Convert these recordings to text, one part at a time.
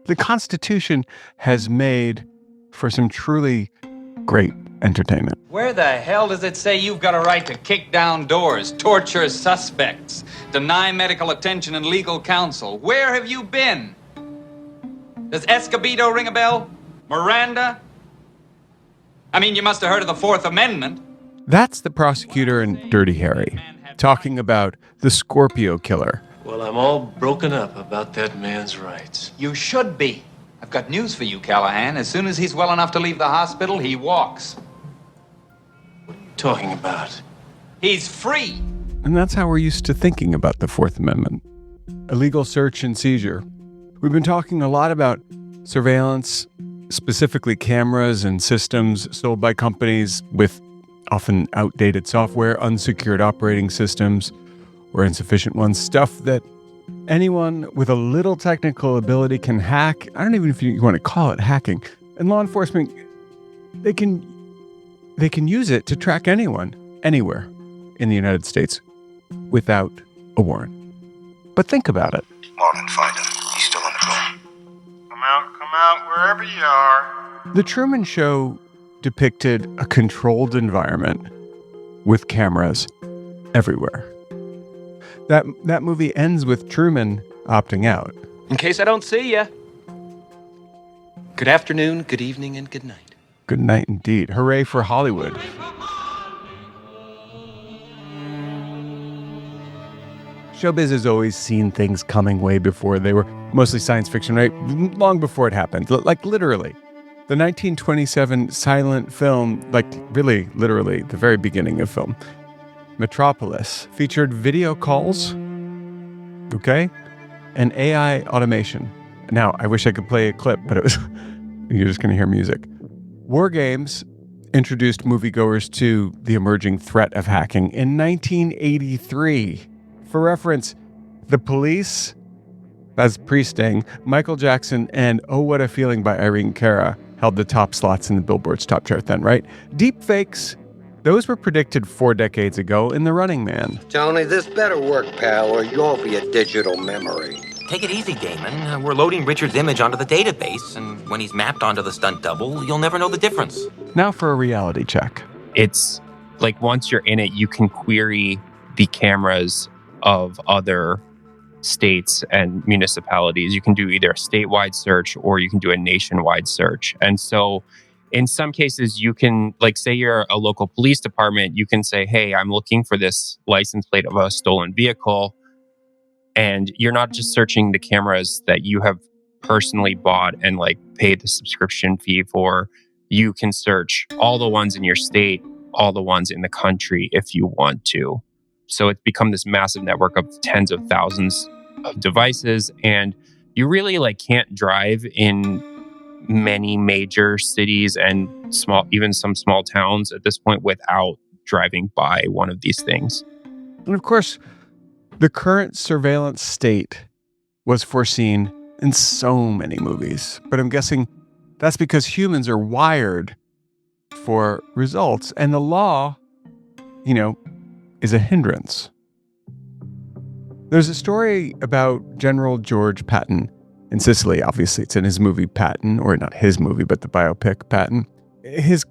The Constitution has made for some truly great entertainment. Where the hell does it say you've got a right to kick down doors, torture suspects, deny medical attention and legal counsel? Where have you been? Does Escobedo ring a bell? Miranda? I mean, you must have heard of the Fourth Amendment. That's the prosecutor in Dirty Harry, talking about the Scorpio killer. Well, I'm all broken up about that man's rights. You should be. I've got news for you, Callahan. As soon as he's well enough to leave the hospital, he walks. What are you talking about? He's free. And that's how we're used to thinking about the Fourth Amendment. Illegal search and seizure. We've been talking a lot about surveillance, specifically cameras and systems sold by companies with often outdated software, unsecured operating systems, or insufficient ones, stuff that anyone with a little technical ability can hack. I don't even know if you want to call it hacking. And law enforcement, they can use it to track anyone, anywhere in the United States without a warrant. But think about it. Marvin, find him. He's still on the phone. Come out, wherever you are. The Truman Show depicted a controlled environment with cameras everywhere. That movie ends with Truman opting out. In case I don't see ya. Good afternoon, good evening, and good night. Good night indeed. Hooray for Hollywood. Showbiz has always seen things coming way before they were mostly science fiction, right? Long before it happened. Like literally. The 1927 silent film, like really, literally, the very beginning of film, Metropolis, featured video calls, okay, and AI automation. Now, I wish I could play a clip, but it was, you're just going to hear music. War games introduced moviegoers to the emerging threat of hacking in 1983. For reference, The Police, as Pre-Sting, Michael Jackson, and Oh What a Feeling by Irene Cara held the top slots in the Billboard's top chart then, right? Deepfakes, those were predicted 4 decades ago in The Running Man. Tony, this better work, pal, or you'll be a digital memory. Take it easy, Damon. We're loading Richard's image onto the database, and when he's mapped onto the stunt double, you'll never know the difference. Now for a reality check. It's like once you're in it, you can query the cameras of other states and municipalities. You can do either a statewide search or you can do a nationwide search. And so in some cases, you can, like, say you're a local police department, you can say, hey, I'm looking for this license plate of a stolen vehicle. And you're not just searching the cameras that you have personally bought and like paid the subscription fee for. You can search all the ones in your state, all the ones in the country if you want to. So it's become this massive network of tens of thousands of devices. And you really like can't drive in many major cities and even some small towns at this point without driving by one of these things. And of course, the current surveillance state was foreseen in so many movies. But I'm guessing that's because humans are wired for results. And the law, is a hindrance. There's a story about General George Patton in Sicily. Obviously, it's in his movie Patton, or not his movie, but the biopic Patton. His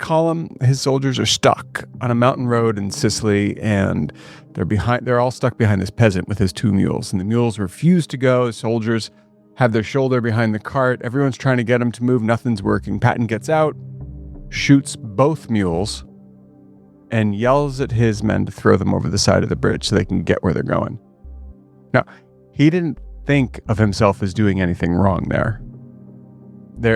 soldiers are stuck on a mountain road in Sicily, and they're all stuck behind this peasant with his 2 mules, and the mules refuse to go. The soldiers have their shoulder behind the cart. Everyone's trying to get him to move. Nothing's working. Patton gets out, shoots both mules, and yells at his men to throw them over the side of the bridge so they can get where they're going. Now, he didn't think of himself as doing anything wrong there.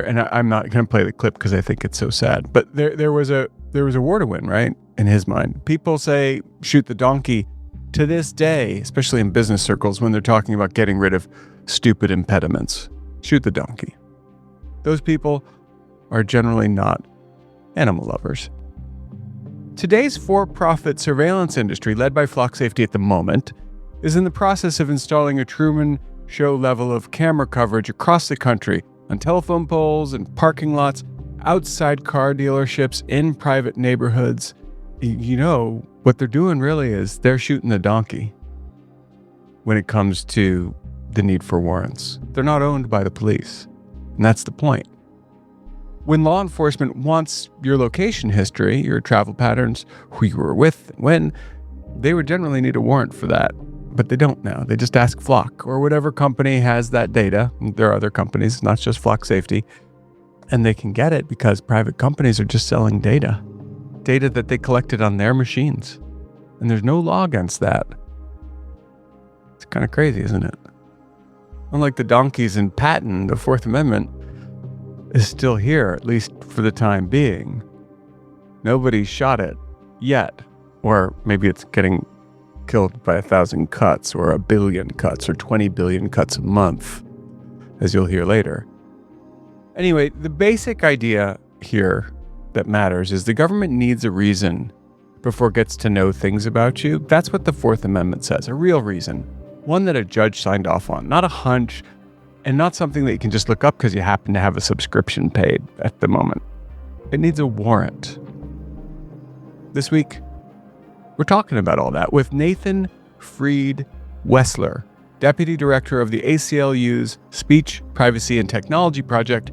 And I'm not going to play the clip because I think it's so sad. But there was a war to win, right? In his mind, people say shoot the donkey to this day, especially in business circles when they're talking about getting rid of stupid impediments. Shoot the donkey. Those people are generally not animal lovers. Today's for-profit surveillance industry, led by Flock Safety at the moment, is in the process of installing a Truman Show level of camera coverage across the country on telephone poles and parking lots, outside car dealerships, in private neighborhoods. What they're doing really is they're shooting the donkey when it comes to the need for warrants. They're not owned by the police. And that's the point. When law enforcement wants your location history, your travel patterns, who you were with, when, they would generally need a warrant for that. But they don't now. They just ask Flock or whatever company has that data. There are other companies, not just Flock Safety. And they can get it because private companies are just selling data that they collected on their machines. And there's no law against that. It's kind of crazy, isn't it? Unlike the donkeys in Patton, the Fourth Amendment is still here, at least for the time being. Nobody shot it yet. Or maybe it's getting killed by 1,000 cuts or 1 billion cuts or 20 billion cuts a month, as you'll hear later. Anyway, the basic idea here that matters is the government needs a reason before it gets to know things about you. That's what the Fourth Amendment says, a real reason. One that a judge signed off on, not a hunch, and not something that you can just look up because you happen to have a subscription paid at the moment. It needs a warrant. This week, we're talking about all that with Nathan Fried Wessler, Deputy Director of the ACLU's Speech, Privacy, and Technology Project.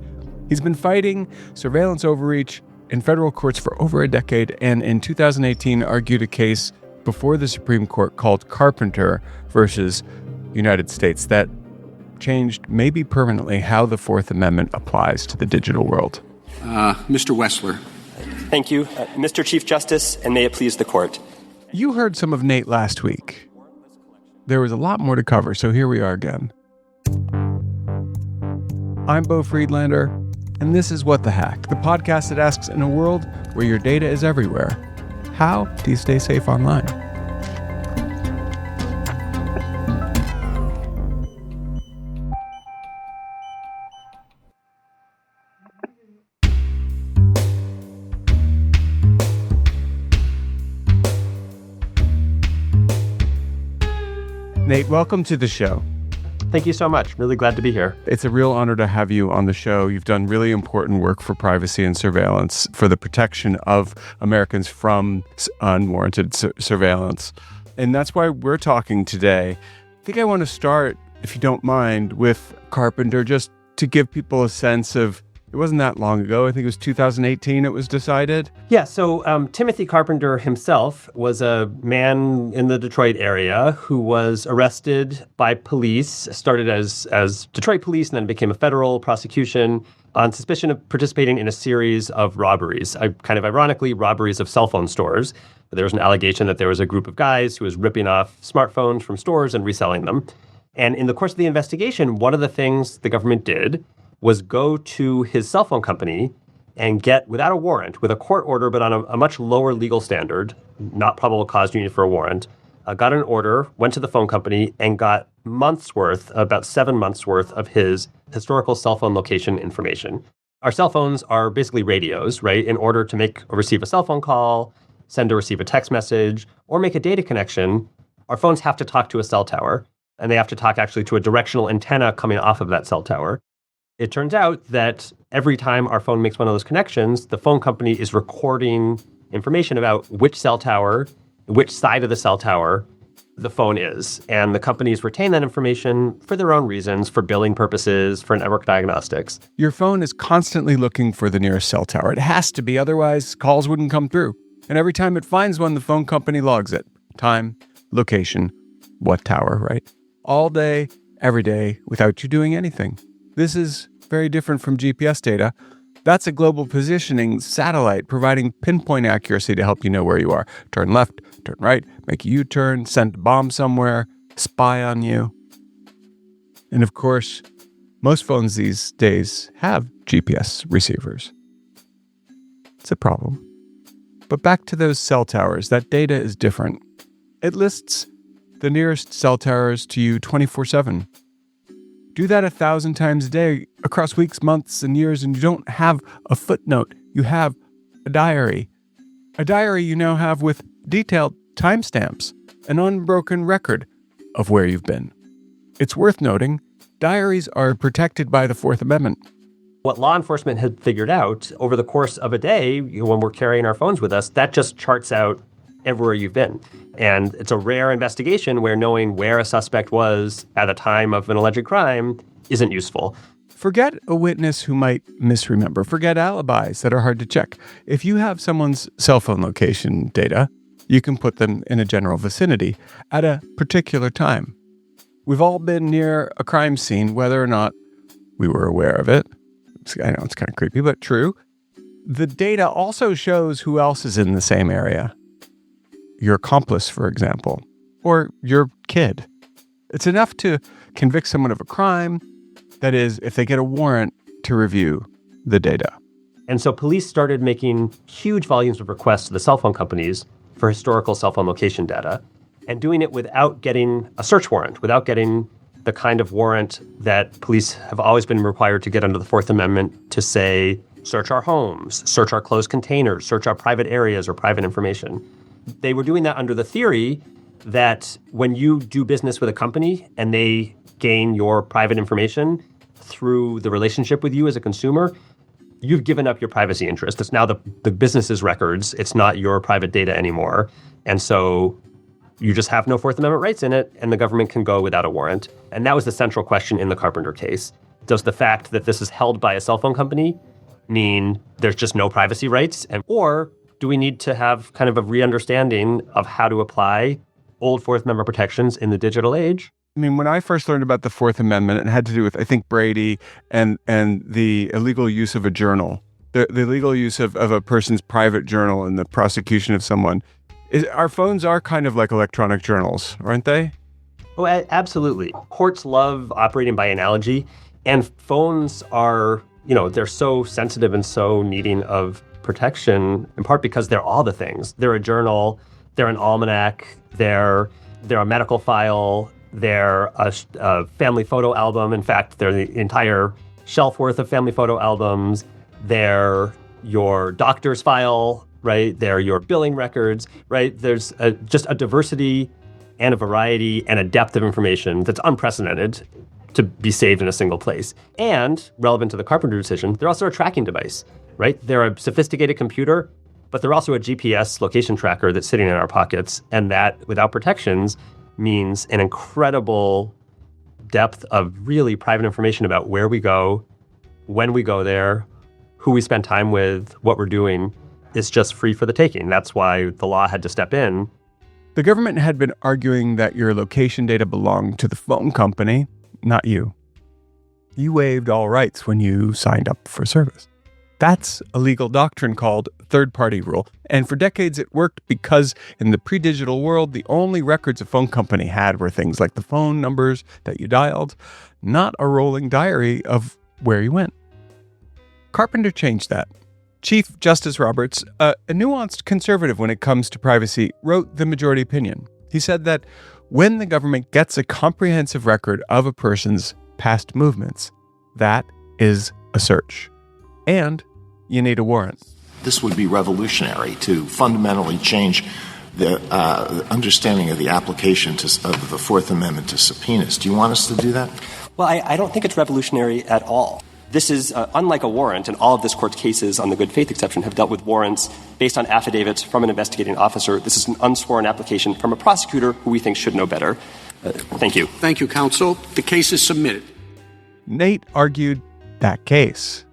He's been fighting surveillance overreach in federal courts for over a decade, and in 2018 argued a case before the Supreme Court called Carpenter versus United States that changed, maybe permanently, how the Fourth Amendment applies to the digital world. Mr. Wessler. Thank you. Mr. Chief Justice, and may it please the court. You heard some of Nate last week. There was a lot more to cover, so here we are again. I'm Beau Friedlander, and this is What the Hack, the podcast that asks, in a world where your data is everywhere, how do you stay safe online? Nate, welcome to the show. Thank you so much. Really glad to be here. It's a real honor to have you on the show. You've done really important work for privacy and surveillance, for the protection of Americans from unwarranted surveillance. And that's why we're talking today. I think I want to start, if you don't mind, with Carpenter, just to give people a sense of, it wasn't that long ago. I think it was 2018 it was decided. Yeah, so Timothy Carpenter himself was a man in the Detroit area who was arrested by police, started as Detroit police and then became a federal prosecution on suspicion of participating in a series of robberies, kind of ironically, robberies of cell phone stores. There was an allegation that there was a group of guys who was ripping off smartphones from stores and reselling them. And in the course of the investigation, one of the things the government did was go to his cell phone company and get, without a warrant, with a court order, but on a much lower legal standard, not probable cause needed for a warrant, got an order, went to the phone company, and got months worth, about 7 months worth of his historical cell phone location information. Our cell phones are basically radios, right? In order to make or receive a cell phone call, send or receive a text message, or make a data connection, our phones have to talk to a cell tower, and they have to talk actually to a directional antenna coming off of that cell tower. It turns out that every time our phone makes one of those connections, the phone company is recording information about which cell tower, which side of the cell tower the phone is. And the companies retain that information for their own reasons, for billing purposes, for network diagnostics. Your phone is constantly looking for the nearest cell tower. It has to be, otherwise calls wouldn't come through. And every time it finds one, the phone company logs it. Time, location, what tower, right? All day, every day, without you doing anything. This is very different from GPS data. That's a global positioning satellite providing pinpoint accuracy to help you know where you are. Turn left, turn right, make a U-turn, send a bomb somewhere, spy on you. And of course, most phones these days have GPS receivers. It's a problem. But back to those cell towers, that data is different. It lists the nearest cell towers to you 24/7. Do that 1,000 times a day across weeks, months, and years, and you don't have a footnote. You have a diary. A diary you now have with detailed timestamps, an unbroken record of where you've been. It's worth noting, diaries are protected by the Fourth Amendment. What law enforcement had figured out over the course of a day, when we're carrying our phones with us, that just charts out everywhere you've been. And it's a rare investigation where knowing where a suspect was at the time of an alleged crime isn't useful. Forget a witness who might misremember. Forget alibis that are hard to check. If you have someone's cell phone location data, you can put them in a general vicinity at a particular time. We've all been near a crime scene, whether or not we were aware of it. I know it's kind of creepy, but true. The data also shows who else is in the same area. Your accomplice, for example, or your kid. It's enough to convict someone of a crime. That is, if they get a warrant to review the data. And so police started making huge volumes of requests to the cell phone companies for historical cell phone location data, and doing it without getting a search warrant, without getting the kind of warrant that police have always been required to get under the Fourth Amendment to say, search our homes, search our closed containers, search our private areas or private information. They were doing that under the theory that when you do business with a company and they gain your private information through the relationship with you as a consumer, you've given up your privacy interest. It's now the business's records. It's not your private data anymore. And so you just have no Fourth Amendment rights in it, and the government can go without a warrant. And that was the central question in the Carpenter case. Does the fact that this is held by a cell phone company mean there's just no privacy rights? Or do we need to have kind of a re-understanding of how to apply old Fourth Amendment protections in the digital age? I mean, when I first learned about the Fourth Amendment, it had to do with, I think, Brady and the illegal use of a journal, the illegal use of a person's private journal in the prosecution of someone. Our phones are kind of like electronic journals, aren't they? Oh, absolutely. Courts love operating by analogy, and phones are, they're so sensitive and so needing of protection, in part because they're all the things. They're a journal, they're an almanac, they're a medical file, they're a family photo album. In fact, they're the entire shelf worth of family photo albums. They're your doctor's file, right? They're your billing records, right? There's just a diversity and a variety and a depth of information that's unprecedented to be saved in a single place. And relevant to the Carpenter decision, they're also a tracking device, right? They're a sophisticated computer, but they're also a GPS location tracker that's sitting in our pockets. And that, without protections, means an incredible depth of really private information about where we go, when we go there, who we spend time with, what we're doing, is just free for the taking. That's why the law had to step in. The government had been arguing that your location data belonged to the phone company, not you. You waived all rights when you signed up for service. That's a legal doctrine called third-party rule. And for decades it worked because in the pre-digital world, the only records a phone company had were things like the phone numbers that you dialed, not a rolling diary of where you went. Carpenter changed that. Chief Justice Roberts, a nuanced conservative when it comes to privacy, wrote the majority opinion. He said that when the government gets a comprehensive record of a person's past movements, that is a search. And you need a warrant. This would be revolutionary to fundamentally change the understanding of the application of the Fourth Amendment to subpoenas. Do you want us to do that? Well, I don't think it's revolutionary at all. This is unlike a warrant, and all of this court's cases on the good faith exception have dealt with warrants based on affidavits from an investigating officer. This is an unsworn application from a prosecutor who we think should know better. Thank you. Thank you, counsel. The case is submitted. Nate argued that case.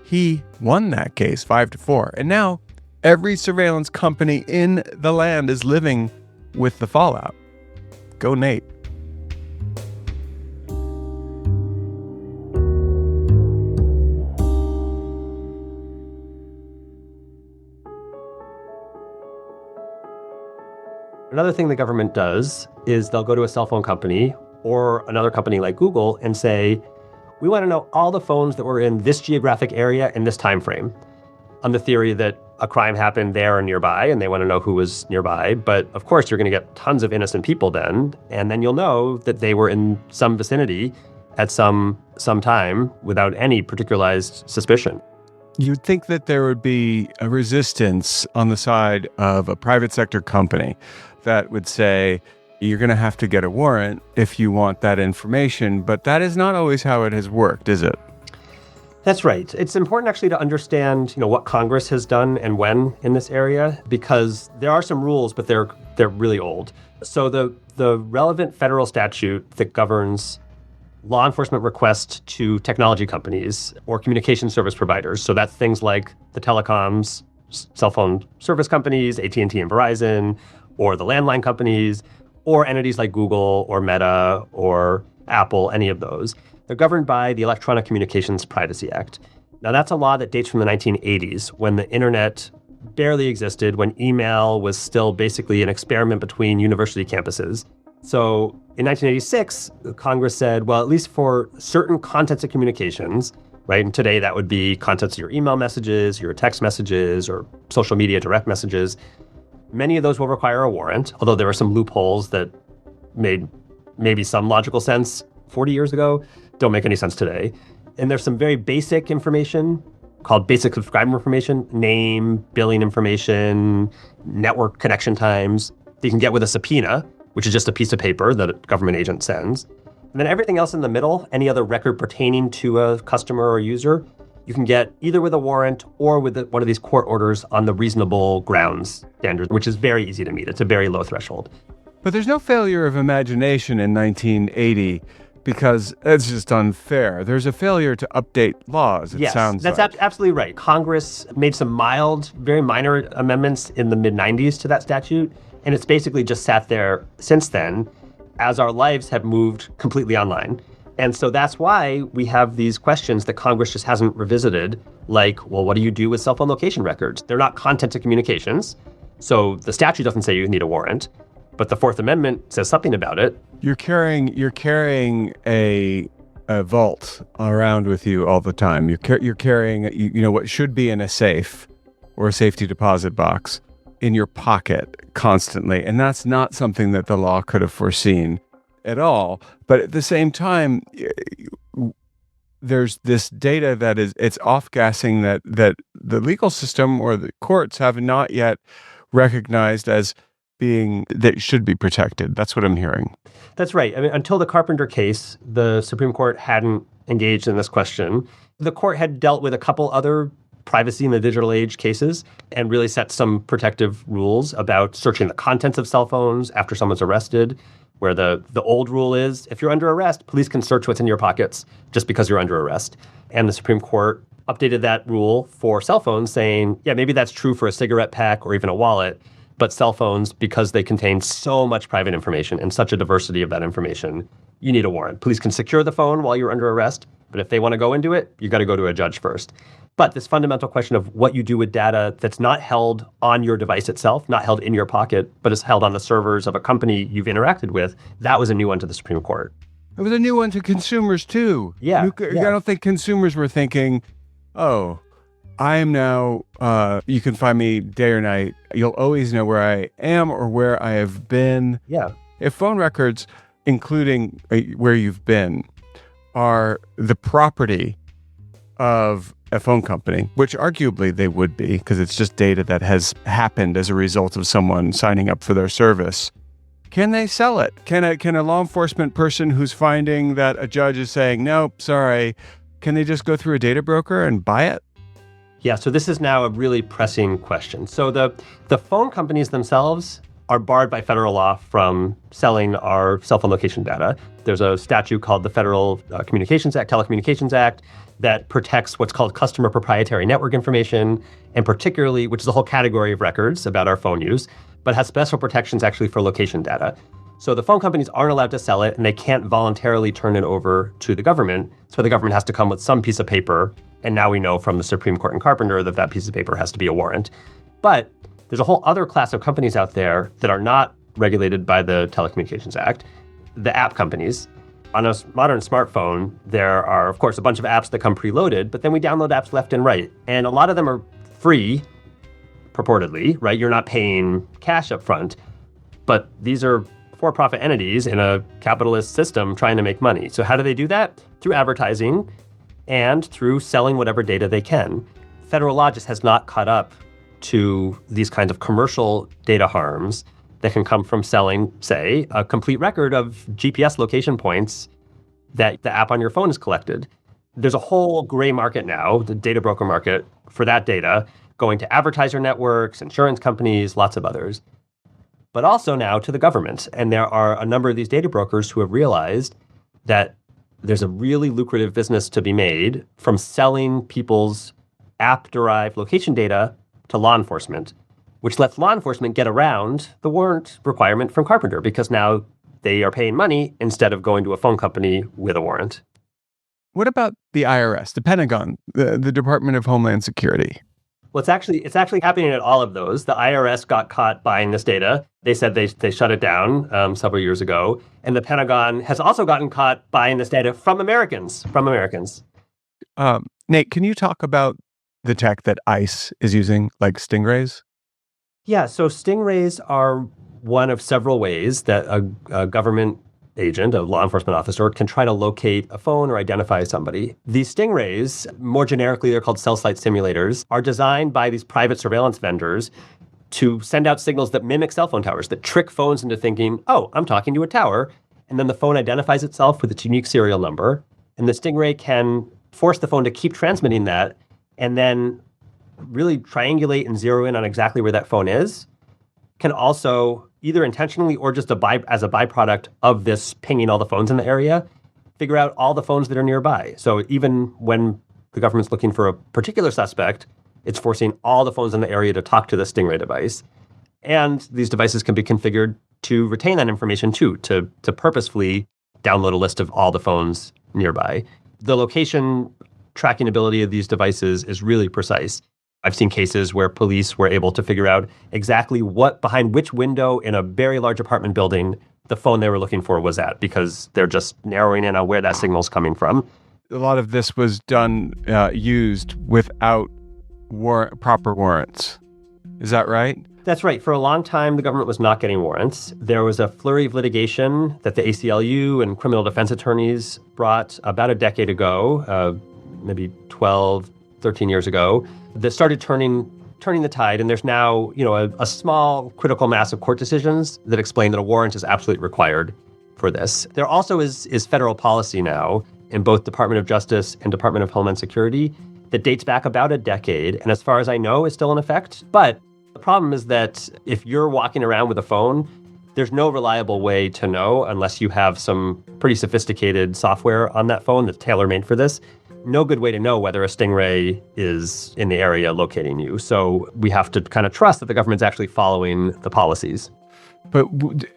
He won that case 5-4. And now every surveillance company in the land is living with the fallout. Go Nate. Another thing the government does is they'll go to a cell phone company or another company like Google and say, we want to know all the phones that were in this geographic area in this time frame, on the theory that a crime happened there or nearby, and they want to know who was nearby. But of course, you're going to get tons of innocent people then, and then you'll know that they were in some vicinity at some time without any particularized suspicion. You'd think that there would be a resistance on the side of a private sector company that would say, you're going to have to get a warrant if you want that information, but that is not always how it has worked, is it? That's right. It's important actually to understand, what Congress has done and when in this area, because there are some rules, but they're really old. So the relevant federal statute that governs law enforcement requests to technology companies or communication service providers. So that's things like the telecoms, cell phone service companies, AT&T and Verizon, or the landline companies, or entities like Google or Meta or Apple, any of those. They're governed by the Electronic Communications Privacy Act. Now, that's a law that dates from the 1980s, when the internet barely existed, when email was still basically an experiment between university campuses. So in 1986, Congress said, well, at least for certain contents of communications, right? And today that would be contents of your email messages, your text messages, or social media direct messages. Many of those will require a warrant, although there are some loopholes that made maybe some logical sense 40 years ago, don't make any sense today. And there's some very basic information called basic subscriber information, name, billing information, network connection times that you can get with a subpoena, which is just a piece of paper that a government agent sends. And then everything else in the middle, any other record pertaining to a customer or user, you can get either with a warrant or with one of these court orders on the reasonable grounds standard, which is very easy to meet. It's a very low threshold. But there's no failure of imagination in 1980 because it's just unfair. There's a failure to update laws, it sounds like. That's absolutely right. Congress made some mild, very minor amendments in the mid-90s to that statute, and it's basically just sat there since then as our lives have moved completely online. And so that's why we have these questions that Congress just hasn't revisited, like, well, what do you do with cell phone location records? They're not content of communications, so the statute doesn't say you need a warrant, but the Fourth Amendment says something about it. You're carrying a vault around with you all the time. You're carrying what should be in a safe or a safety deposit box in your pocket constantly, and that's not something that the law could have foreseen at all. But at the same time, there's this data that it's off-gassing that the legal system or the courts have not yet recognized as being that should be protected. That's what I'm hearing. That's right. I mean, until the Carpenter case, the Supreme Court hadn't engaged in this question. The court had dealt with a couple other privacy in the digital age cases and really set some protective rules about searching the contents of cell phones after someone's arrested, where the old rule is, if you're under arrest, police can search what's in your pockets just because you're under arrest. And the Supreme Court updated that rule for cell phones, saying, yeah, maybe that's true for a cigarette pack or even a wallet, but cell phones, because they contain so much private information and such a diversity of that information, you need a warrant. Police can secure the phone while you're under arrest, but if they want to go into it, you got to go to a judge first. But this fundamental question of what you do with data that's not held on your device itself, not held in your pocket, but is held on the servers of a company you've interacted with, that was a new one to the Supreme Court. It was a new one to consumers, too. Yeah. I don't think consumers were thinking, oh, I am now, you can find me day or night. You'll always know where I am or where I have been. Yeah. If phone records, including where you've been, are the property of a phone company, which arguably they would be because it's just data that has happened as a result of someone signing up for their service, can they sell it? Can a law enforcement person who's finding that a judge is saying, nope, sorry, can they just go through a data broker and buy it? Yeah, so this is now a really pressing question. So the phone companies themselves are barred by federal law from selling our cell phone location data. There's a statute called the Federal Telecommunications Act, that protects what's called customer proprietary network information, and particularly, which is a whole category of records about our phone use, but has special protections actually for location data. So the phone companies aren't allowed to sell it, and they can't voluntarily turn it over to the government. So the government has to come with some piece of paper, and now we know from the Supreme Court in Carpenter that piece of paper has to be a warrant. But there's a whole other class of companies out there that are not regulated by the Telecommunications Act, the app companies. On a modern smartphone, there are, of course, a bunch of apps that come preloaded, but then we download apps left and right. And a lot of them are free, purportedly, right? You're not paying cash up front. But these are for-profit entities in a capitalist system trying to make money. So how do they do that? Through advertising and through selling whatever data they can. Federal law just has not caught up to these kinds of commercial data harms that can come from selling, say, a complete record of GPS location points that the app on your phone has collected. There's a whole gray market now, the data broker market, for that data, going to advertiser networks, insurance companies, lots of others. But also now to the government. And there are a number of these data brokers who have realized that there's a really lucrative business to be made from selling people's app-derived location data to law enforcement, which lets law enforcement get around the warrant requirement from Carpenter because now they are paying money instead of going to a phone company with a warrant. What about the IRS, the Pentagon, the Department of Homeland Security? Well, it's actually happening at all of those. The IRS got caught buying this data. They said they shut it down several years ago. And the Pentagon has also gotten caught buying this data from Americans. Nate, can you talk about the tech that ICE is using, like stingrays? Yeah, so stingrays are one of several ways that a government agent, a law enforcement officer, can try to locate a phone or identify somebody. These stingrays, more generically, they're called cell site simulators, are designed by these private surveillance vendors to send out signals that mimic cell phone towers, that trick phones into thinking, oh, I'm talking to a tower. And then the phone identifies itself with its unique serial number. And the stingray can force the phone to keep transmitting that and then really triangulate and zero in on exactly where that phone is. Can also, either intentionally or just as a byproduct of this pinging all the phones in the area, figure out all the phones that are nearby. So even when the government's looking for a particular suspect, it's forcing all the phones in the area to talk to the stingray device. And these devices can be configured to retain that information too, to purposefully download a list of all the phones nearby. The location tracking ability of these devices is really precise. I've seen cases where police were able to figure out exactly behind which window in a very large apartment building the phone they were looking for was at, because they're just narrowing in on where that signal's coming from. A lot of this was used without proper warrants. Is that right? That's right. For a long time, the government was not getting warrants. There was a flurry of litigation that the ACLU and criminal defense attorneys brought about a decade ago, maybe 12, 13 years ago, that started turning the tide. And there's now, a small critical mass of court decisions that explain that a warrant is absolutely required for this. There also is federal policy now in both Department of Justice and Department of Homeland Security that dates back about a decade, and as far as I know, is still in effect. But the problem is that if you're walking around with a phone, there's no reliable way to know, unless you have some pretty sophisticated software on that phone that's tailor-made for this. No good way to know whether a stingray is in the area locating you. So we have to kind of trust that the government's actually following the policies. But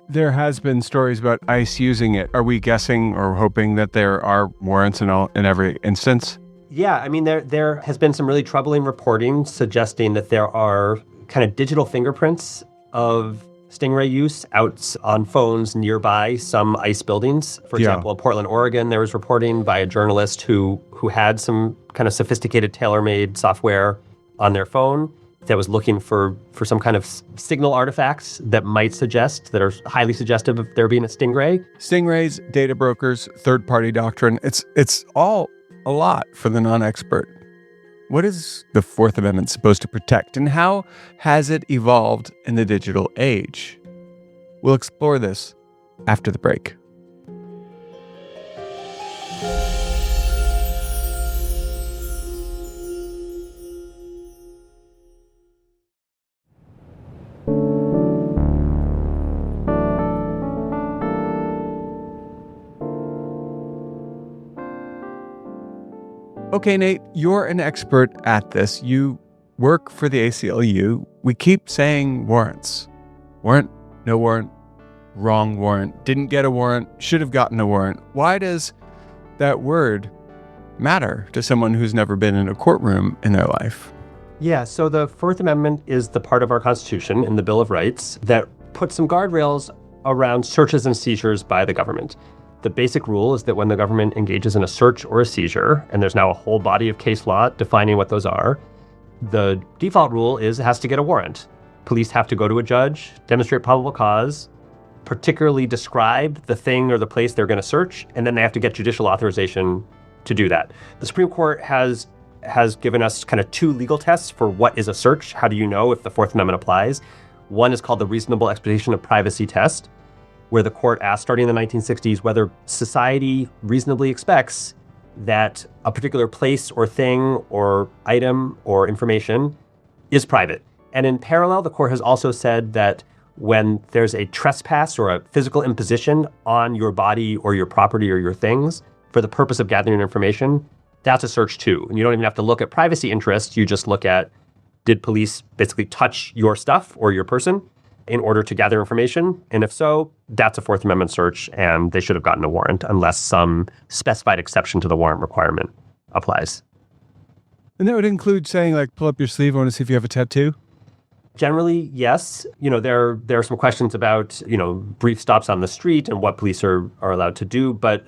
there has been stories about ICE using it. Are we guessing or hoping that there are warrants in every instance? Yeah, I mean, there has been some really troubling reporting suggesting that there are kind of digital fingerprints of stingray use out on phones nearby some ICE buildings. For example, in Portland, Oregon, there was reporting by a journalist who had some kind of sophisticated tailor-made software on their phone that was looking for some kind of signal artifacts that are highly suggestive of there being a stingray. Stingrays, data brokers, third-party doctrine, it's all a lot for the non-expert. What is the Fourth Amendment supposed to protect, and how has it evolved in the digital age? We'll explore this after the break. Okay, Nate, you're an expert at this. You work for the ACLU. We keep saying warrants. Warrant, no warrant, wrong warrant, didn't get a warrant, should have gotten a warrant. Why does that word matter to someone who's never been in a courtroom in their life? Yeah, so the Fourth Amendment is the part of our Constitution in the Bill of Rights that puts some guardrails around searches and seizures by the government. The basic rule is that when the government engages in a search or a seizure, and there's now a whole body of case law defining what those are, the default rule is it has to get a warrant. Police have to go to a judge, demonstrate probable cause, particularly describe the thing or the place they're going to search, and then they have to get judicial authorization to do that. The Supreme Court has given us kind of two legal tests for what is a search. How do you know if the Fourth Amendment applies? One is called the reasonable expectation of privacy test, where the court asked, starting in the 1960s, whether society reasonably expects that a particular place or thing or item or information is private. And in parallel, the court has also said that when there's a trespass or a physical imposition on your body or your property or your things for the purpose of gathering information, that's a search too. And you don't even have to look at privacy interests. You just look at, did police basically touch your stuff or your person in order to gather information? And if so, that's a Fourth Amendment search, and they should have gotten a warrant unless some specified exception to the warrant requirement applies. And that would include saying, like, pull up your sleeve, I want to see if you have a tattoo? Generally, yes. There are some questions about, brief stops on the street and what police are allowed to do. But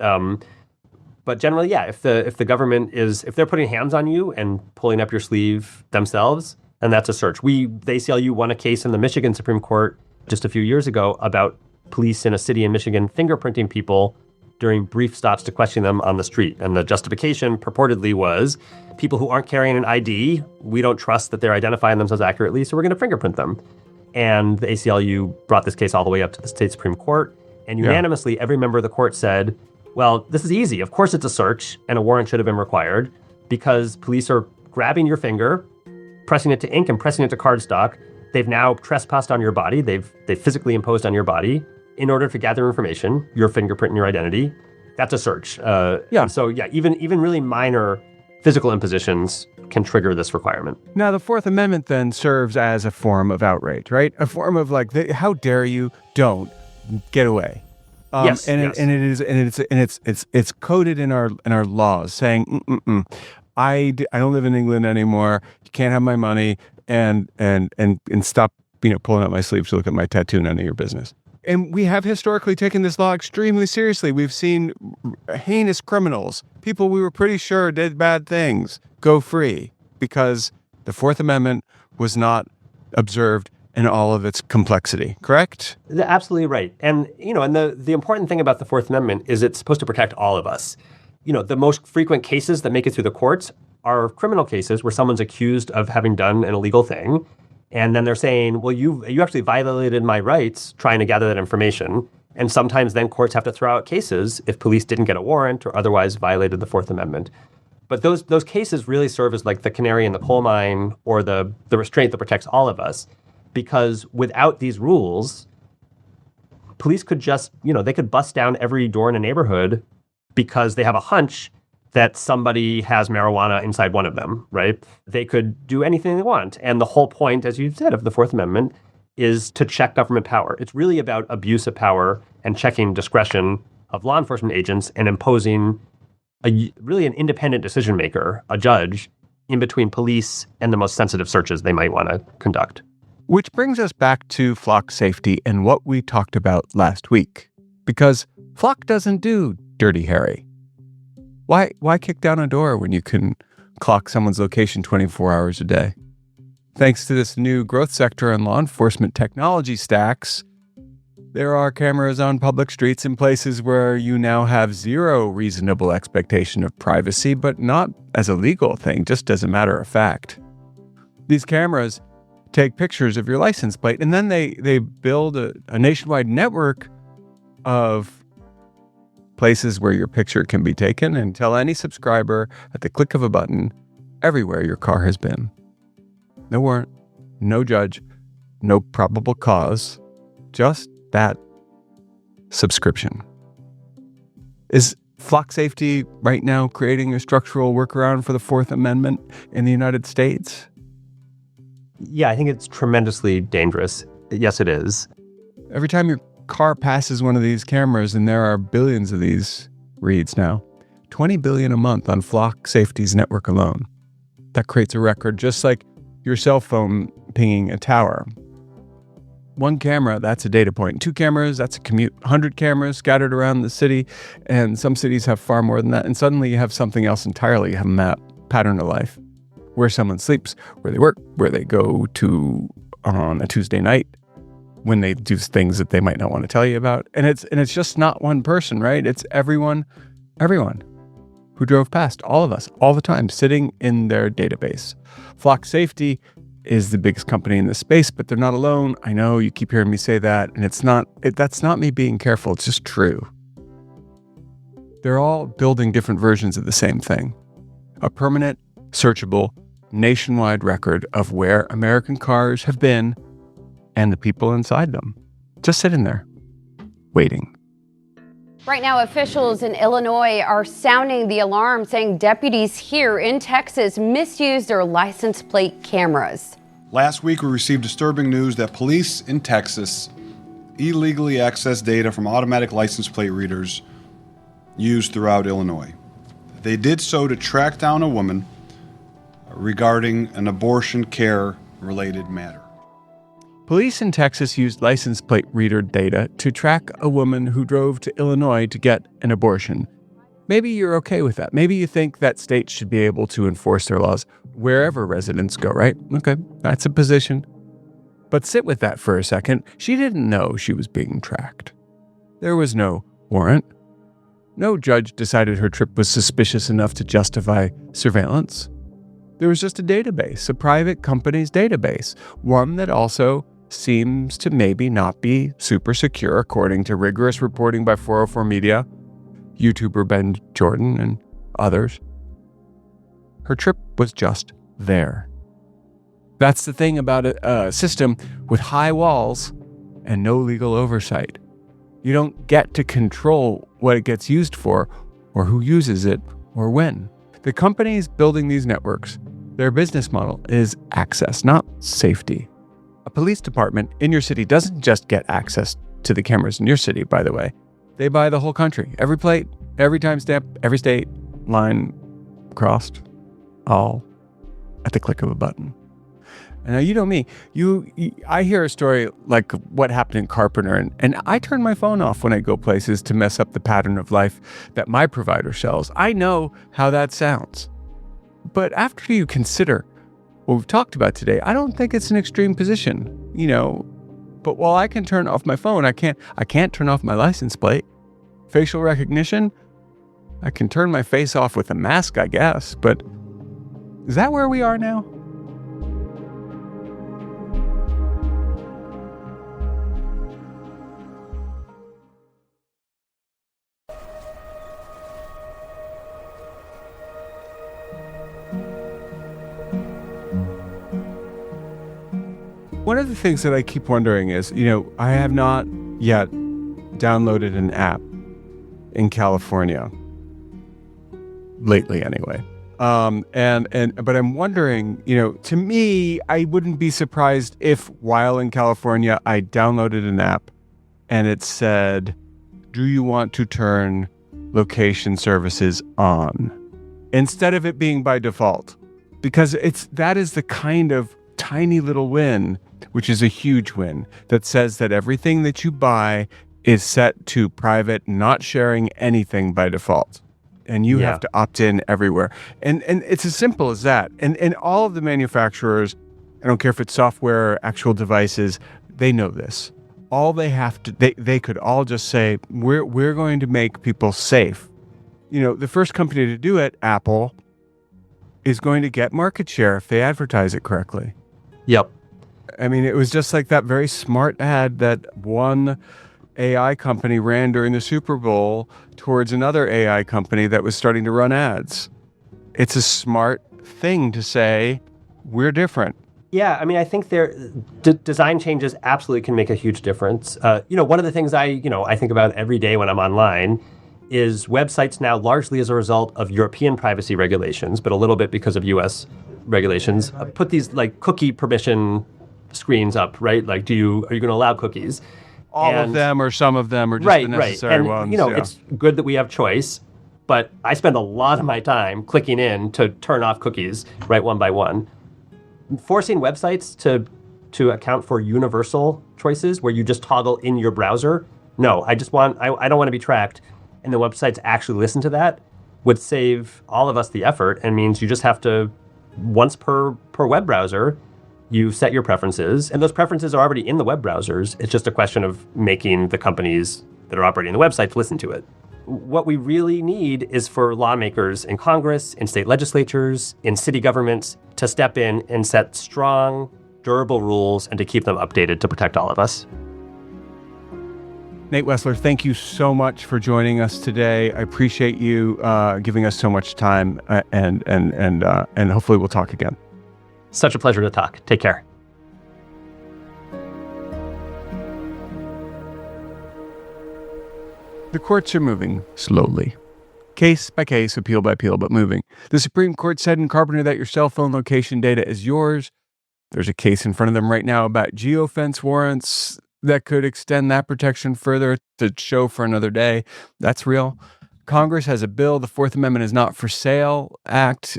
generally, yeah, if the government if they're putting hands on you and pulling up your sleeve themselves, then that's a search. The ACLU won a case in the Michigan Supreme Court just a few years ago about police in a city in Michigan fingerprinting people during brief stops to question them on the street. And the justification purportedly was, people who aren't carrying an ID, we don't trust that they're identifying themselves accurately, so we're going to fingerprint them. And the ACLU brought this case all the way up to the state Supreme Court. And unanimously, every member of the court said, well, this is easy. Of course it's a search, and a warrant should have been required, because police are grabbing your finger, pressing it to ink and pressing it to cardstock. They've now trespassed on your body. They've physically imposed on your body in order to gather information, your fingerprint and your identity. That's a search. So even really minor physical impositions can trigger this requirement. Now, the Fourth Amendment then serves as a form of outrage, right? A form of how dare you? Don't get away. Yes. It's coded in our laws saying, I don't live in England anymore. You can't have my money, and stop pulling out my sleeves to look at my tattoo. None of your business. And we have historically taken this law extremely seriously. We've seen heinous criminals, people we were pretty sure did bad things, go free because the Fourth Amendment was not observed in all of its complexity, correct? Absolutely right. And, and the important thing about the Fourth Amendment is it's supposed to protect all of us. The most frequent cases that make it through the courts are criminal cases where someone's accused of having done an illegal thing. And then they're saying, well, you actually violated my rights trying to gather that information. And sometimes then courts have to throw out cases if police didn't get a warrant or otherwise violated the Fourth Amendment. But those cases really serve as like the canary in the coal mine, or the restraint that protects all of us. Because without these rules, police could just, they could bust down every door in a neighborhood because they have a hunch that somebody has marijuana inside one of them, right? They could do anything they want. And the whole point, as you said, of the Fourth Amendment is to check government power. It's really about abuse of power and checking discretion of law enforcement agents and imposing really an independent decision maker, a judge, in between police and the most sensitive searches they might want to conduct. Which brings us back to flock safety and what we talked about last week. Because flock doesn't do Dirty Harry. Why kick down a door when you can clock someone's location 24 hours a day? Thanks to this new growth sector and law enforcement technology stacks, there are cameras on public streets in places where you now have zero reasonable expectation of privacy, but not as a legal thing, just as a matter of fact. These cameras take pictures of your license plate, and then they build a nationwide network of places where your picture can be taken and tell any subscriber at the click of a button everywhere your car has been. No warrant, no judge, no probable cause, just that subscription. Is flock safety right now creating a structural workaround for the Fourth Amendment in the United States? Yeah, I think it's tremendously dangerous. Yes, it is. Every time your car passes one of these cameras, and there are billions of these reads now, 20 billion a month on flock safety's network alone. That creates a record, just like your cell phone pinging a tower. One camera, that's a data point. 2 cameras, that's a commute. 100 cameras scattered around the city, and some cities have far more than that. And suddenly you have something else entirely. You have a map, pattern of life, where someone sleeps, where they work, where they go to on a Tuesday night, when they do things that they might not want to tell you about. And it's just not one person, right? It's everyone who drove past, all of us, all the time, sitting in their database. Flock Safety is the biggest company in this space, but they're not alone. I know you keep hearing me say that, and that's not me being careful. It's just true. They're all building different versions of the same thing. A permanent, searchable, nationwide record of where American cars have been and the people inside them, just sitting there, waiting. Right now, officials in Illinois are sounding the alarm, saying deputies here in Texas misused their license plate cameras. Last week, we received disturbing news that police in Texas illegally accessed data from automatic license plate readers used throughout Illinois. They did so to track down a woman regarding an abortion care-related matter. Police in Texas used license plate reader data to track a woman who drove to Illinois to get an abortion. Maybe you're okay with that. Maybe you think that states should be able to enforce their laws wherever residents go, right? Okay, that's a position. But sit with that for a second. She didn't know she was being tracked. There was no warrant. No judge decided her trip was suspicious enough to justify surveillance. There was just a database, a private company's database, one that also seems to maybe not be super secure according to rigorous reporting by 404 Media, YouTuber Ben Jordan, and others. Her trip was just there. That's the thing about a system with high walls and no legal oversight. You don't get to control what it gets used for, or who uses it, or when. The companies building these networks, their business model is access, not safety. A police department in your city doesn't just get access to the cameras in your city, by the way. They buy the whole country. Every plate, every timestamp, every state, line crossed, all at the click of a button. And now, you know me, I hear a story like what happened in Carpenter, and I turn my phone off when I go places to mess up the pattern of life that my provider sells. I know how that sounds. But after you consider what we've talked about today, I don't think it's an extreme position, But while I can turn off my phone, I can't turn off my license plate. Facial recognition, I can turn my face off with a mask, I guess. But is that where we are now? One of the things that I keep wondering is, I have not yet downloaded an app in California, lately anyway. But I'm wondering, to me, I wouldn't be surprised if while in California, I downloaded an app and it said, do you want to turn location services on? Instead of it being by default. Because that is the kind of tiny little win, which is a huge win, that says that everything that you buy is set to private, not sharing anything by default. And you have to opt in everywhere. And it's as simple as that. And all of the manufacturers, I don't care if it's software or actual devices, they know this. All they have to, they could all just say, we're going to make people safe. The first company to do it, Apple, is going to get market share if they advertise it correctly. Yep. I mean, it was just like that very smart ad that one AI company ran during the Super Bowl towards another AI company that was starting to run ads. It's a smart thing to say, we're different. Yeah, I mean, I think design changes absolutely can make a huge difference. One of the things I think about every day when I'm online is websites now, largely as a result of European privacy regulations, but a little bit because of US regulations, put these like cookie permission screens up, right? Like, are you going to allow cookies? All of them or some of them are just the necessary ones. It's good that we have choice, but I spend a lot of my time clicking in to turn off cookies, right, one by one. Forcing websites to account for universal choices where you just toggle in your browser. No, I don't want to be tracked. And the websites actually listen to that would save all of us the effort and means you just have to, once per web browser, you set your preferences, and those preferences are already in the web browsers. It's just a question of making the companies that are operating the websites listen to it. What we really need is for lawmakers in Congress, in state legislatures, in city governments to step in and set strong, durable rules and to keep them updated to protect all of us. Nate Wessler, thank you so much for joining us today. I appreciate you giving us so much time, and hopefully we'll talk again. Such a pleasure to talk. Take care. The courts are moving slowly. Case by case, appeal by appeal, but moving. The Supreme Court said in Carpenter that your cell phone location data is yours. There's a case in front of them right now about geofence warrants that could extend that protection further to show for another day. That's real. Congress has a bill, the Fourth Amendment is Not for Sale Act.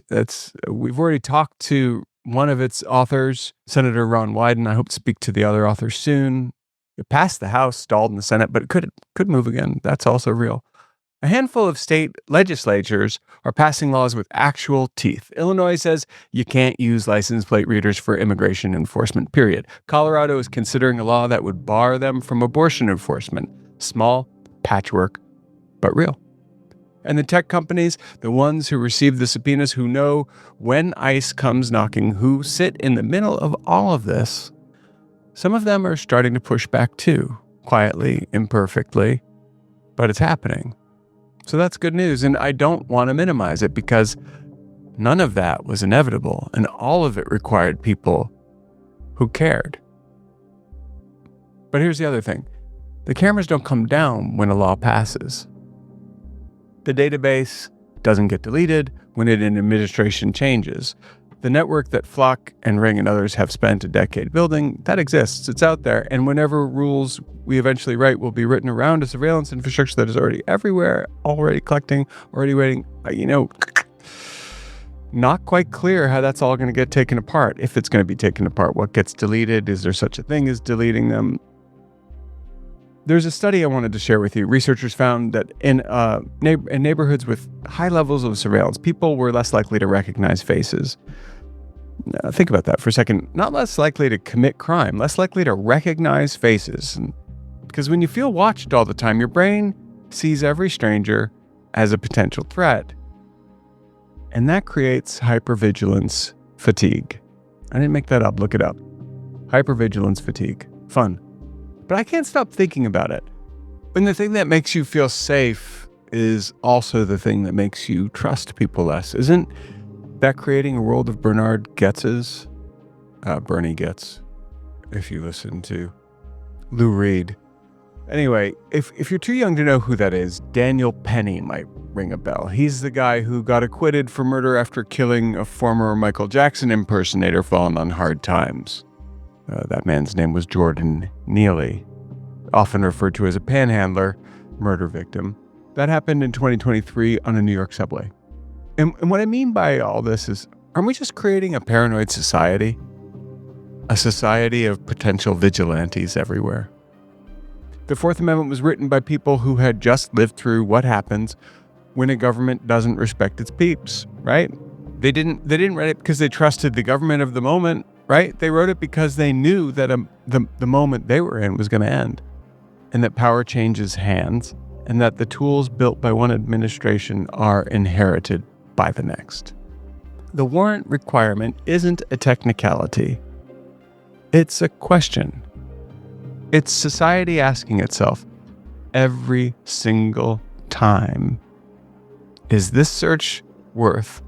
We've already talked to one of its authors, Senator Ron Wyden. I hope to speak to the other author soon. It passed the House, stalled in the Senate, but it could move again. That's also real. A handful of state legislatures are passing laws with actual teeth. Illinois says you can't use license plate readers for immigration enforcement, period. Colorado is considering a law that would bar them from abortion enforcement. Small, patchwork, but real. And the tech companies, the ones who receive the subpoenas, who know when ICE comes knocking, who sit in the middle of all of this, some of them are starting to push back too, quietly, imperfectly, but it's happening. So that's good news, and I don't want to minimize it because none of that was inevitable, and all of it required people who cared. But here's the other thing. The cameras don't come down when a law passes. The database doesn't get deleted when an administration changes. The network that Flock and Ring and others have spent a decade building, that exists. It's out there. And whenever rules we eventually write will be written around a surveillance infrastructure that is already everywhere, already collecting, already waiting, not quite clear how that's all going to get taken apart. If it's going to be taken apart, what gets deleted? Is there such a thing as deleting them? There's a study I wanted to share with you. Researchers found that in neighborhoods with high levels of surveillance, people were less likely to recognize faces. Now, think about that for a second. Not less likely to commit crime, less likely to recognize faces. Because when you feel watched all the time, your brain sees every stranger as a potential threat. And that creates hypervigilance fatigue. I didn't make that up. Look it up. Hypervigilance fatigue. Fun. But I can't stop thinking about it. And the thing that makes you feel safe is also the thing that makes you trust people less. Isn't that creating a world of Bernard Goetz's? Bernie Goetz, if you listen to Lou Reed. Anyway, if you're too young to know who that is, Daniel Penny might ring a bell. He's the guy who got acquitted for murder after killing a former Michael Jackson impersonator fallen on hard times. That man's name was Jordan Neely, often referred to as a panhandler, murder victim. That happened in 2023 on a New York subway. And what I mean by all this is, aren't we just creating a paranoid society? A society of potential vigilantes everywhere. The Fourth Amendment was written by people who had just lived through what happens when a government doesn't respect its peeps, right? They didn't write it because they trusted the government of the moment, right? They wrote it because they knew that the moment they were in was going to end, and that power changes hands, and that the tools built by one administration are inherited by the next. The warrant requirement isn't a technicality. It's a question. It's society asking itself every single time, is this search worth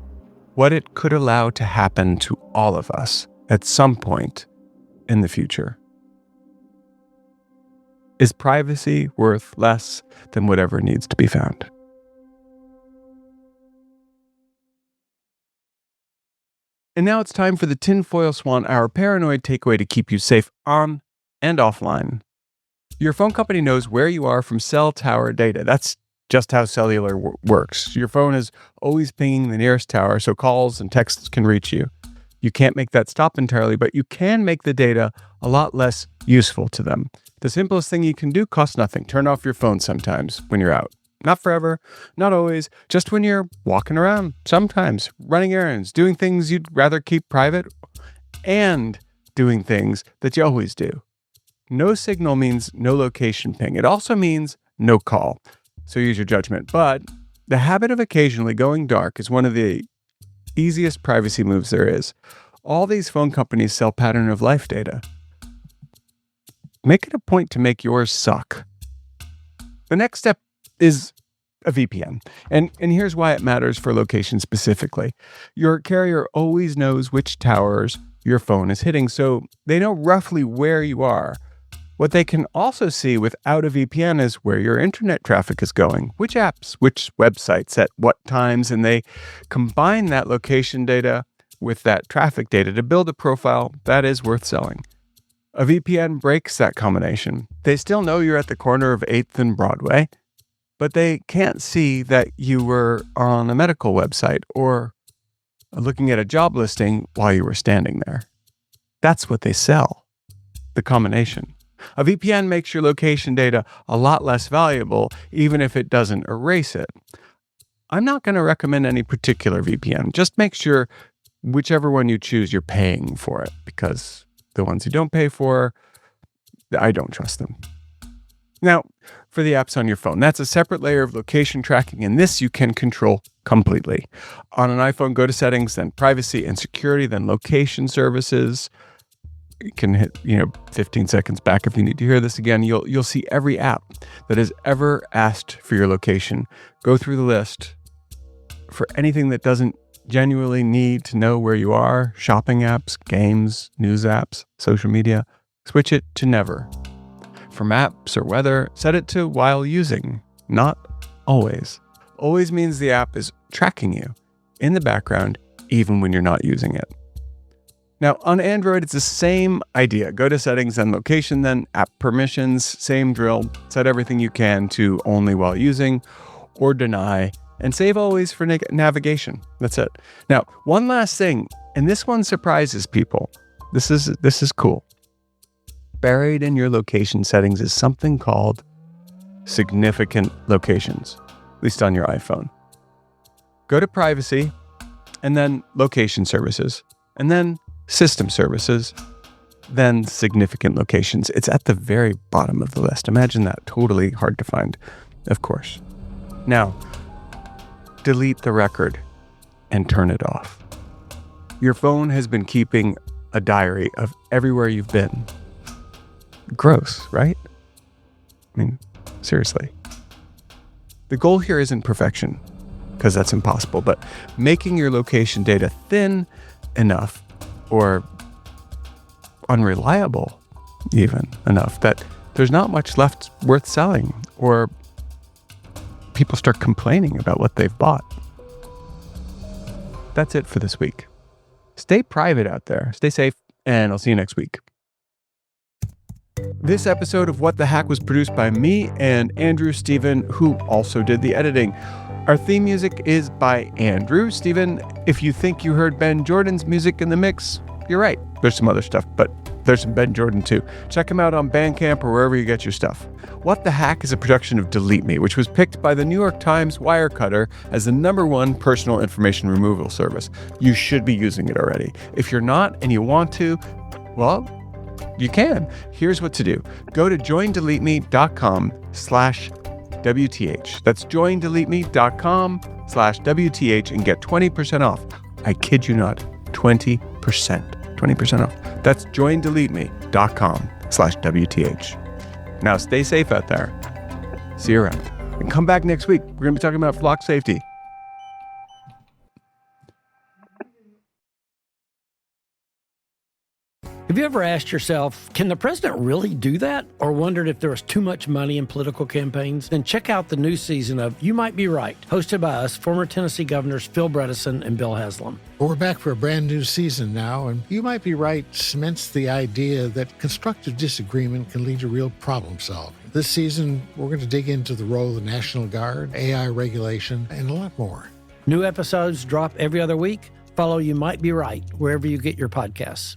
what it could allow to happen to all of us at some point in the future? Is privacy worth less than whatever needs to be found? And now it's time for the Tinfoil Swan, our paranoid takeaway to keep you safe on and offline. Your phone company knows where you are from cell tower data. That's just how cellular works. Your phone is always pinging the nearest tower, so calls and texts can reach you. You can't make that stop entirely, but you can make the data a lot less useful to them. The simplest thing you can do costs nothing. Turn off your phone sometimes when you're out. Not forever, not always, just when you're walking around, sometimes running errands, doing things you'd rather keep private, and doing things that you always do. No signal means no location ping. It also means no call. So use your judgment. But the habit of occasionally going dark is one of the easiest privacy moves there is. All these phone companies sell pattern of life data. Make it a point to make yours suck. The next step is a VPN. And here's why it matters for location specifically. Your carrier always knows which towers your phone is hitting, so they know roughly where you are. What they can also see without a VPN is where your internet traffic is going, which apps, which websites, at what times, and they combine that location data with that traffic data to build a profile that is worth selling. A VPN breaks that combination. They still know you're at the corner of 8th and Broadway, but they can't see that you were on a medical website or looking at a job listing while you were standing there. That's what they sell, the combination. A VPN makes your location data a lot less valuable, even if it doesn't erase it. I'm not going to recommend any particular VPN. Just make sure whichever one you choose, you're paying for it, because the ones you don't pay for, I don't trust them. Now, for the apps on your phone, that's a separate layer of location tracking, and this you can control completely. On an iPhone, go to Settings, then Privacy and Security, then Location Services. You can hit 15 seconds back if you need to hear this again. You'll see every app that has ever asked for your location. Go through the list. For anything that doesn't genuinely need to know where you are, shopping apps, games, news apps, social media, switch it to never. For maps or weather, set it to while using, not always. Always means the app is tracking you in the background, even when you're not using it. Now, on Android, it's the same idea. Go to Settings, then Location, then App Permissions, same drill. Set everything you can to only while using or deny, and save always for navigation. That's it. Now, one last thing, and this one surprises people. This is cool. Buried in your location settings is something called significant locations, at least on your iPhone. Go to Privacy, and then Location Services, and then System Services, then Significant Locations. It's at the very bottom of the list. Imagine that. Totally hard to find, of course. Now, delete the record and turn it off. Your phone has been keeping a diary of everywhere you've been. Gross, right? I mean, seriously. The goal here isn't perfection, because that's impossible, but making your location data thin enough or unreliable even enough that there's not much left worth selling, or people start complaining about what they've bought. That's it for this week. Stay private out there. Stay safe, and I'll see you next week. This episode of What the Hack was produced by me and Andrew Stephen, who also did the editing. Our theme music is by Andrew Stephen. If you think you heard Ben Jordan's music in the mix, you're right. There's some other stuff, but there's some Ben Jordan too. Check him out on Bandcamp or wherever you get your stuff. What the Hack is a production of DeleteMe, which was picked by the New York Times Wirecutter as the #1 personal information removal service. You should be using it already. If you're not and you want to, well, you can. Here's what to do. Go to joindeleteme.com/WTH. That's joindeleteme.com/WTH and get 20% off. I kid you not, 20%. 20% off. That's joindeleteme.com/WTH. Now stay safe out there. See you around. And come back next week. We're going to be talking about flock safety. Have you ever asked yourself, can the president really do that? Or wondered if there was too much money in political campaigns? Then check out the new season of You Might Be Right, hosted by us, former Tennessee governors Phil Bredesen and Bill Haslam. Well, we're back for a brand new season now, and You Might Be Right cements the idea that constructive disagreement can lead to real problem solving. This season, we're going to dig into the role of the National Guard, AI regulation, and a lot more. New episodes drop every other week. Follow You Might Be Right wherever you get your podcasts.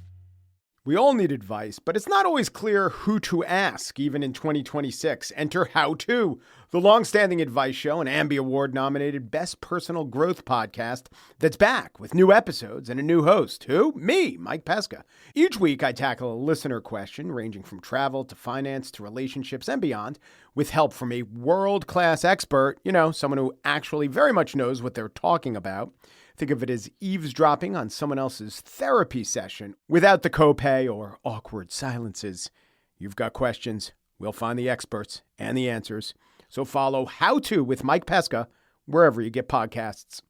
We all need advice, but it's not always clear who to ask, even in 2026. Enter How To, the long-standing advice show and Ambie Award-nominated Best Personal Growth podcast that's back with new episodes and a new host. Who? Me, Mike Pesca. Each week, I tackle a listener question ranging from travel to finance to relationships and beyond, with help from a world-class expert, someone who actually very much knows what they're talking about. Think of it as eavesdropping on someone else's therapy session without the copay or awkward silences. You've got questions. We'll find the experts and the answers. So follow How To with Mike Pesca wherever you get podcasts.